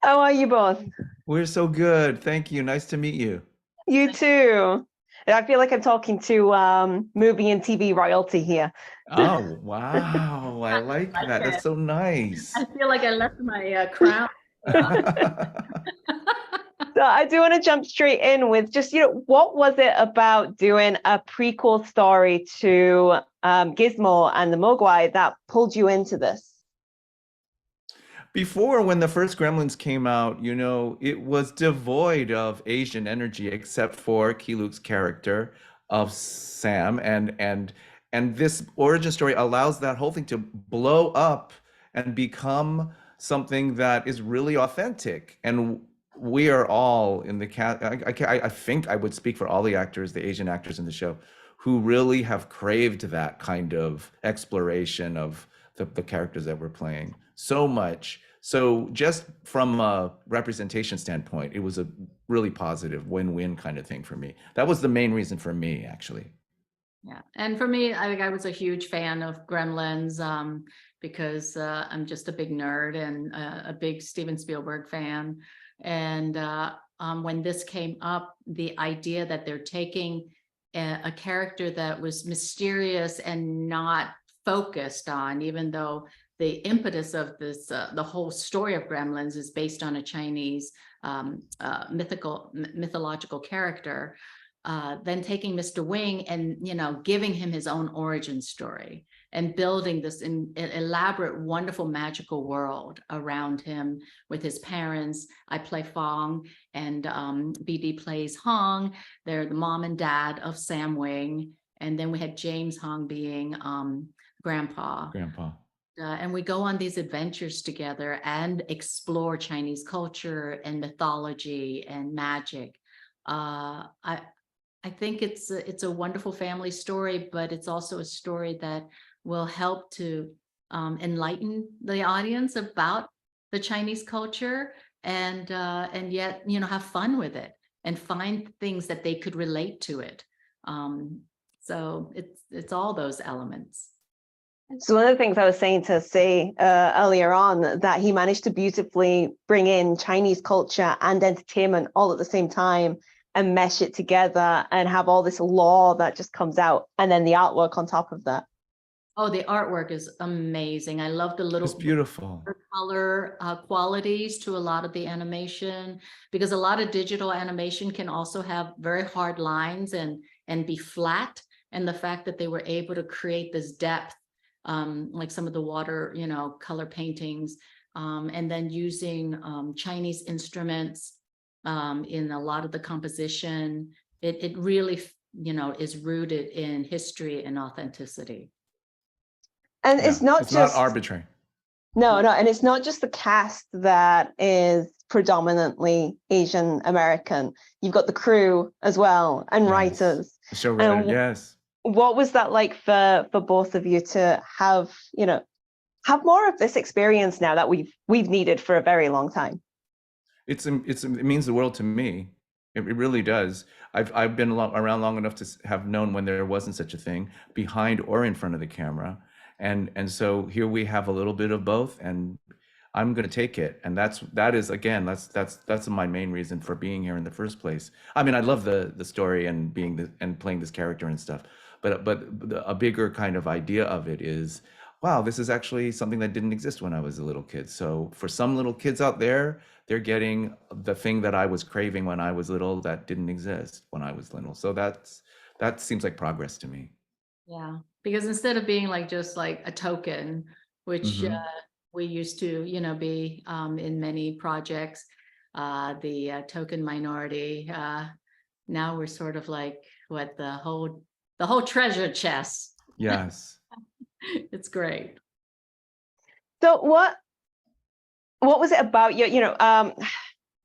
How are you both? We're so good. Thank you. Nice to meet you. You too. I feel like I'm talking to movie and TV royalty here. Oh, wow. I like Like that. That's it. so I nice. feel like I left my crown. So I do want to jump straight in with just, what was it about doing a prequel story to Gizmo and the Mogwai that pulled you into this? Before, when the first Gremlins came out, it was devoid of Asian energy except for Keeluk's character of Sam, and this origin story allows that whole thing to blow up and become something that is really authentic. And we are all in the cat. I think I would speak for all the actors, the Asian actors in the show, who really have craved that kind of exploration of the characters that we're playing so much. So just from a representation standpoint, it was a really positive win-win kind of thing for me. That was the main reason for me, actually. Yeah, and for me, I think I was a huge fan of Gremlins because I'm just a big nerd and a big Steven Spielberg fan. And when this came up, the idea that they're taking a character that was mysterious and not focused on, even though the impetus of this, the whole story of Gremlins is based on a Chinese mythological character. Then taking Mr. Wing and giving him his own origin story and building this elaborate, wonderful, magical world around him with his parents. I play Fong, and BD plays Hong. They're the mom and dad of Sam Wing, and then we had James Hong being grandpa. And we go on these adventures together and explore Chinese culture and mythology and magic. I think it's a wonderful family story, but it's also a story that will help to enlighten the audience about the Chinese culture and yet have fun with it and find things that they could relate to it. So it's all those elements. So one of the things I was saying to say earlier on, that he managed to beautifully bring in Chinese culture and entertainment all at the same time and mesh it together and have all this lore that just comes out, and then the artwork on top of that. Oh, the artwork is amazing. I love the little It's beautiful color qualities to a lot of the animation, because a lot of digital animation can also have very hard lines and be flat. And the fact that they were able to create this depth, like some of the water, color paintings, and then using Chinese instruments in a lot of the composition, it really, is rooted in history and authenticity. And it's not just arbitrary. No, and it's not just the cast that is predominantly Asian American. You've got the crew as well, and writers. Show writer, yes. What was that like for both of you to have more of this experience now that we've needed for a very long time? It means the world to me. It really does. I've been around long enough to have known when there wasn't such a thing behind or in front of the camera, and so here we have a little bit of both, and I'm going to take it. And that's my main reason for being here in the first place. I mean, I love the story and and playing this character and stuff, but a bigger kind of idea of it is, wow, this is actually something that didn't exist when I was a little kid. So for some little kids out there, they're getting the thing that I was craving when I was little that didn't exist when I was little. So that seems like progress to me. Yeah, because instead of being just like a token, which we used to, be in many projects, the token minority, now we're sort of like the whole treasure chest. Yes. It's great. So what was it about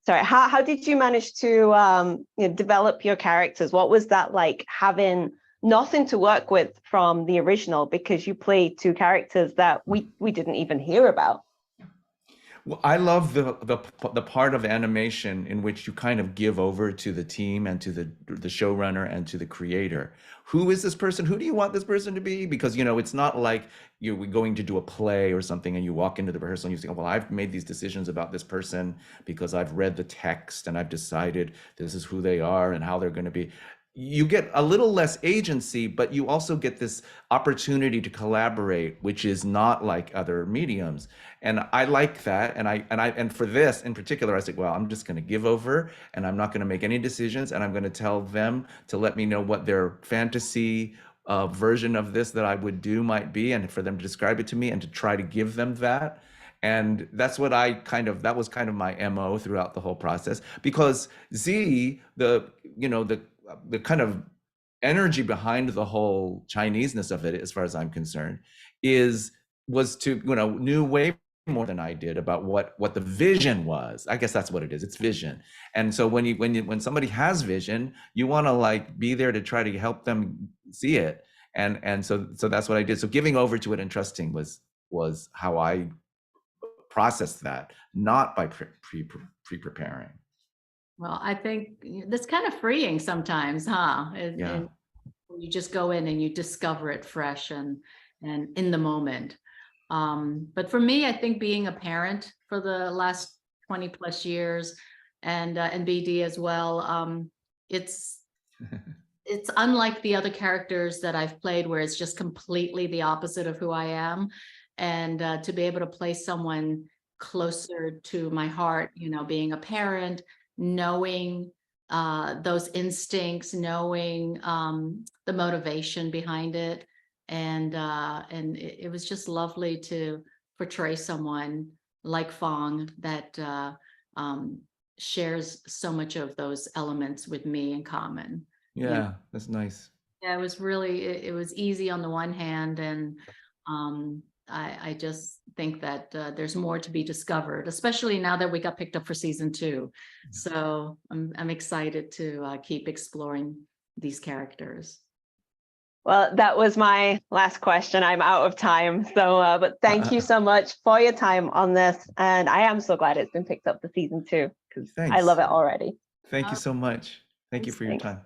sorry, how did you manage to develop your characters? What was that like, having nothing to work with from the original, because you played two characters that we didn't even hear about? Well, I love the part of animation in which you kind of give over to the team and to the showrunner and to the creator. Who is this person? Who do you want this person to be? Because it's not like you're going to do a play or something and you walk into the rehearsal and you think, well, I've made these decisions about this person because I've read the text and I've decided this is who they are and how they're going to be. You get a little less agency, but you also get this opportunity to collaborate, which is not like other mediums. And I like that. And for this in particular, I said, well, I'm just going to give over and I'm not going to make any decisions. And I'm going to tell them to let me know what their fantasy version of this that I would do might be, and for them to describe it to me and to try to give them that. And that's what that was kind of my MO throughout the whole process, because Z, the kind of energy behind the whole Chineseness of it, as far as I'm concerned, was to knew way more than I did about what the vision was. I guess that's what it is. It's vision. And so when somebody has vision, you want to like be there to try to help them see it. And so that's what I did. So giving over to it and trusting was how I processed that, not by pre-preparing. Well, I think that's kind of freeing sometimes, huh? And you just go in and you discover it fresh and in the moment. But for me, I think being a parent for the last 20 plus years and BD as well, it's unlike the other characters that I've played where it's just completely the opposite of who I am. And to be able to play someone closer to my heart, being a parent, knowing those instincts, knowing the motivation behind it. And it was just lovely to portray someone like Fong that shares so much of those elements with me in common. Yeah, that's nice. Yeah, it was really, it was easy on the one hand, and I just think that there's more to be discovered, especially now that we got picked up for season 2. So I'm excited to keep exploring these characters. Well, that was my last question. I'm out of time. So, but thank you so much for your time on this. And I am so glad it's been picked up for season 2 because I love it already. Thank you so much. Thank you for your Thanks. time.